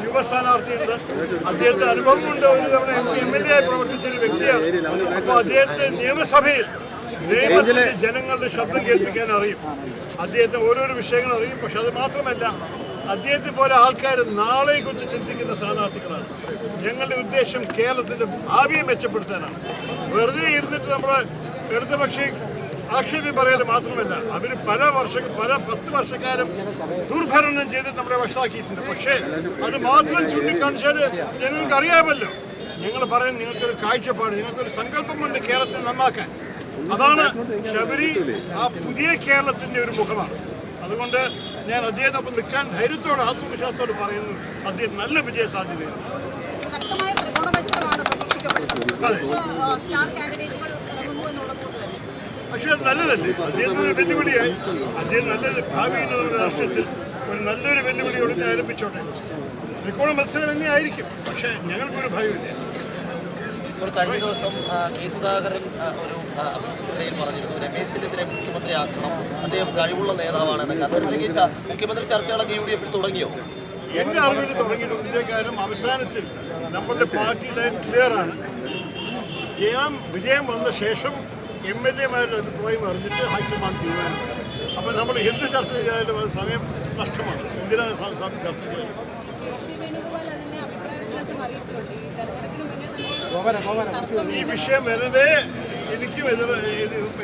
യുവ സ്ഥാനാർത്ഥിയുണ്ട്, അദ്ദേഹത്തിന് അനുഭവമുണ്ട്, ഒരു തവണ MLA ആയി പ്രവർത്തിച്ചൊരു വ്യക്തിയാണ്. അപ്പോൾ അദ്ദേഹത്തെ നിയമസഭയിൽ നിയമത്തിലെ ജനങ്ങളുടെ ശബ്ദം കേൾപ്പിക്കാൻ അറിയും, അദ്ദേഹത്തെ ഓരോരോ വിഷയങ്ങൾ അറിയും. പക്ഷെ അത് മാത്രമല്ല, അദ്ദേഹത്തെ പോലെ ആൾക്കാർ നാളെക്കുറിച്ച് ചിന്തിക്കുന്ന സ്ഥാനാർത്ഥികളാണ്. ഞങ്ങളുടെ ഉദ്ദേശം കേരളത്തിൻ്റെ ഭാവിയെ മെച്ചപ്പെടുത്താനാണ്. വെറുതെ ഇരുന്നിട്ട് നമ്മൾ ഇടതുപക്ഷി ആക്ഷേപം പറയൽ മാത്രമല്ല, അവർ പല 10 വർഷക്കാലം ദുർഭരണം ചെയ്ത് നമ്മളെ വഷളാക്കിയിട്ടുണ്ട്. പക്ഷേ അത് മാത്രം ചൂണ്ടിക്കാണിച്ചാൽ ഞങ്ങൾക്ക് അറിയാമല്ലോ. ഞങ്ങൾ പറയും, നിങ്ങൾക്കൊരു കാഴ്ചപ്പാട്, നിങ്ങൾക്കൊരു സങ്കല്പമുണ്ട് കേരളത്തെ നന്നാക്കാൻ. അതാണ് ശബരി, ആ പുതിയ കേരളത്തിൻ്റെ ഒരു മുഖമാണ്. അതുകൊണ്ട് ഞാൻ അദ്ദേഹത്തിനൊപ്പം നിൽക്കാൻ ധൈര്യത്തോടെ ആത്മവിശ്വാസത്തോട് പറയുന്നു, അദ്ദേഹം നല്ല വിജയ സാധ്യതയാണ്. പക്ഷേ അത് നല്ലതല്ലേ, അദ്ദേഹത്തിന് ഒരു വെല്ലുവിളിയായി. അദ്ദേഹം നല്ലത് ഭാവിയിൽ രാഷ്ട്രീയത്തിൽ ഒരു നല്ലൊരു വെല്ലുവിളിയോട് ആരംഭിച്ചോട്ടെ. ത്രികോണ മത്സരം തന്നെ ആയിരിക്കും, പക്ഷേ ഞങ്ങൾക്കൊരു ഭയമില്ല. കഴിഞ്ഞ ദിവസം കെ സുധാകരൻ ഒരു അഭിപ്രായം പറഞ്ഞിരുന്നു, രമേശിനെതിരെ മുഖ്യമന്ത്രിയാക്കണം, അദ്ദേഹം കഴിവുള്ള നേതാവാണെന്നൊക്കെ. അത്തരത്തിലേക്ക് മുഖ്യമന്ത്രി ചർച്ചകളൊക്കെ UDF തുടങ്ങിയോ? എൻ്റെ അറിവിൽ തുടങ്ങിയിട്ടുണ്ട്. കാര്യം അവസാനത്തിൽ നമ്മളുടെ പാർട്ടി ലൈൻ ക്ലിയറാണ്. വിജയം വന്ന ശേഷം MLA-മാരുടെ അഭിപ്രായം അറിഞ്ഞിട്ട് ഹൈക്കമാൻഡ് തീരുമാനിക്കും. അപ്പോൾ നമ്മൾ എന്ത് ചർച്ച ചെയ്താലും അത് സമയം നഷ്ടമാണ്. എന്തിനാണ് ചർച്ച ചെയ്യുന്നത്? ഈ വിഷയം വെറുതെ എനിക്കും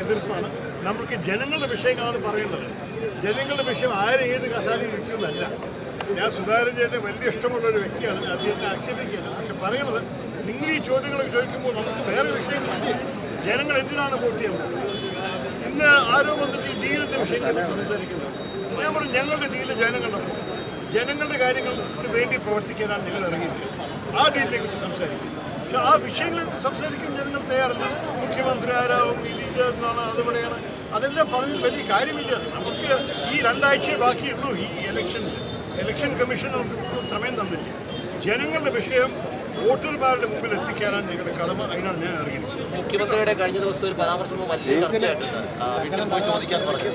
എതിർപ്പാണ്. നമുക്ക് ജനങ്ങളുടെ വിഷയങ്ങളാണ് പറയുന്നത്. ജനങ്ങളുടെ വിഷയം ഏത് കസാലയിൽ ഇരിക്കുന്നതല്ല. ഞാൻ സുധാകരൻ ചേട്ടനെ വലിയ ഇഷ്ടമുള്ള ഒരു വ്യക്തിയാണ്, അദ്ദേഹത്തെ ആക്ഷേപിക്കുകയാണ്. പക്ഷെ പറയുന്നത്, നിങ്ങൾ ഈ ചോദ്യങ്ങൾ ചോദിക്കുമ്പോൾ നമുക്ക് വേറെ വിഷയങ്ങളില്ല. ജനങ്ങൾ എന്തിനാണ് വോട്ട് ചെയ്യുന്നത്? ഇന്ന് ആരോ വന്നിട്ട് ഈ ഡീലിൻ്റെ വിഷയങ്ങൾ സംസാരിക്കുന്നത്. ഞാൻ പറഞ്ഞു, ഞങ്ങളുടെ ഡീല് ജനങ്ങളുടെ കാര്യങ്ങൾക്ക് വേണ്ടി പ്രവർത്തിക്കാനാണ് ഞങ്ങൾ ഇറങ്ങിയിരിക്കുന്നത്. ആ ഡീലിനെ കുറിച്ച് സംസാരിക്കും. പക്ഷെ ആ വിഷയങ്ങളിൽ സംസാരിക്കാൻ ജനങ്ങൾ തയ്യാറല്ല. മുഖ്യമന്ത്രി ആരാവും, ഇതെന്നാണ്, അതുകൂടെയാണ്, അതെല്ലാം പറഞ്ഞ് വലിയ കാര്യമില്ല. നമുക്ക് ഈ 2 ആഴ്ചയെ ബാക്കിയുള്ളൂ ഈ ഇലക്ഷൻ കമ്മീഷൻ നമുക്ക് കൂടുതൽ സമയം തന്നില്ല. ജനങ്ങളുടെ വിഷയം വോട്ടർമാരുടെ മുമ്പിൽ എത്തിക്കാനാണ് ഞങ്ങളുടെ കടമ. അതിനാണ് ഞാൻ അറിയുന്നത്. മുഖ്യമന്ത്രിയുടെ കഴിഞ്ഞ ദിവസത്തെ ഒരു പരാമർശം വലിയ ചർച്ചയായിട്ടുണ്ട്. വീട്ടിൽ പോയി ചോദിക്കാൻ പറഞ്ഞു,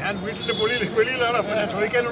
ഞാൻ വീട്ടിൻ്റെ വെളിയിലാണ്, അപ്പോൾ ഞാൻ ചോദിക്കാനുള്ള